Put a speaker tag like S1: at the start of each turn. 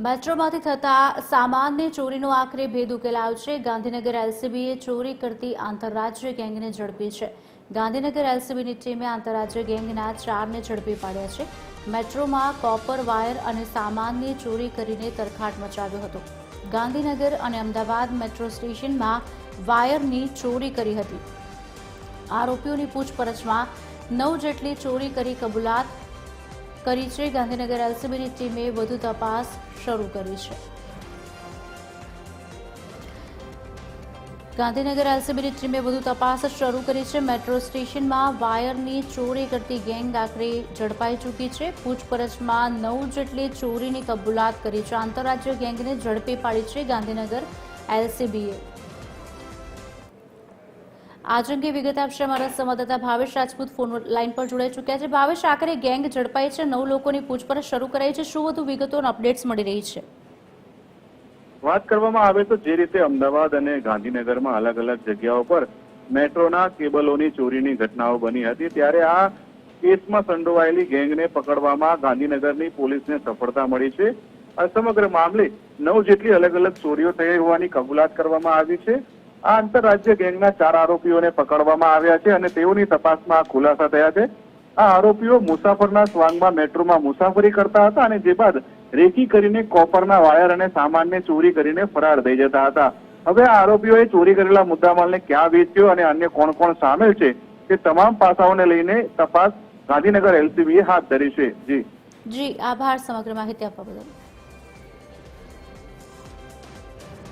S1: મેટ્રોમાંથી થતા સામાનની ચોરીનો આખરે ભેદ ઉકેલાયો છે। ગાંધીનગર એલસીબીએ ચોરી કરતી આંતરરાજ્ય ગેંગને ઝડપી છે। ગાંધીનગર એલસીબીની ટીમે આંતરરાજ્ય ગેંગના 4ને ઝડપી પાડ્યા છે। મેટ્રોમાં કોપર વાયર અને સામાનની ચોરી કરીને તરખાટ મચાવ્યો હતો। ગાંધીનગર અને અમદાવાદ મેટ્રો સ્ટેશનમાં વાયરની ચોરી કરી હતી। આરોપીઓની પૂછપરછમાં 9 જેટલી ચોરી કરી કબૂલાત કરી છે। ગાંધીનગર એલસીબીની ટીમે વધુ તપાસ શરૂ કરી છે। ગાંધીનગર એલસીબીની ટીમે વધુ તપાસ શરૂ કરી છે। મેટ્રો સ્ટેશનમાં વાયરની ચોરી કરતી ગેંગ આખરે ઝડપાઈ ચૂકી છે। પૂછપરછમાં 9 જેટલી ચોરીની કબૂલાત કરી છે। આંતરરાજ્ય ગેંગને ઝડપી પાડી છે ગાંધીનગર એલસીબીએ। आज अंगे विगत आपसे हमारा संवाददाता भावेश राजपूत फोन लाइन पर जोड़ाई चुक्या है। भावेश, आखिर गैंग झड़पाई है, 9 लोगों की पूछपरछ शुरू कराई है, શું વધુ વિગતો અને અપડેટ્સ મળી રહી છે?
S2: વાત કરવામાં આવે તો જે રીતે અમદાવાદ અને ગાંધીનગરમાં અલગ અલગ જગ્યાઓ પર મેટ્રોના કેબલોની ચોરીની ઘટનાઓ બની હતી, ત્યારે આ કેસમાં સંડોવાયેલી ગેંગને પકડવામાં ગાંધીનગરની પોલીસને સફળતા મળી છે। આ સમગ્ર મામલે 9 જેટલી અલગ અલગ ચોરીઓ થઈ હોવાની કબૂલાત કરવામાં આવી છે। આ આંતરરાજ્ય ગેંગના 4 આરોપીઓને પકડવામાં આવ્યા છે અને તેઓની તપાસમાં ખુલાસા થયા છે। આ આરોપીઓ મુસાફરના સ્વાંગમાં મેટ્રોમાં મુસાફરી કરતા હતા અને જે બાદ રેકી કરીને કોપરના વાયર અને સામાનને ચોરી કરીને ફરાર થઈ જતા હતા। હવે આ આરોપીઓએ ચોરી કરેલા મુદ્દામાલને ક્યાં વેચ્યો અને અન્ય કોણ કોણ સામેલ છે તે તમામ પાસાઓને લઈને તપાસ ગાંધીનગર એલસીબીએ હાથ ધરી છે।
S1: જી, આભાર સમગ્ર માહિતી આપવા બદલ।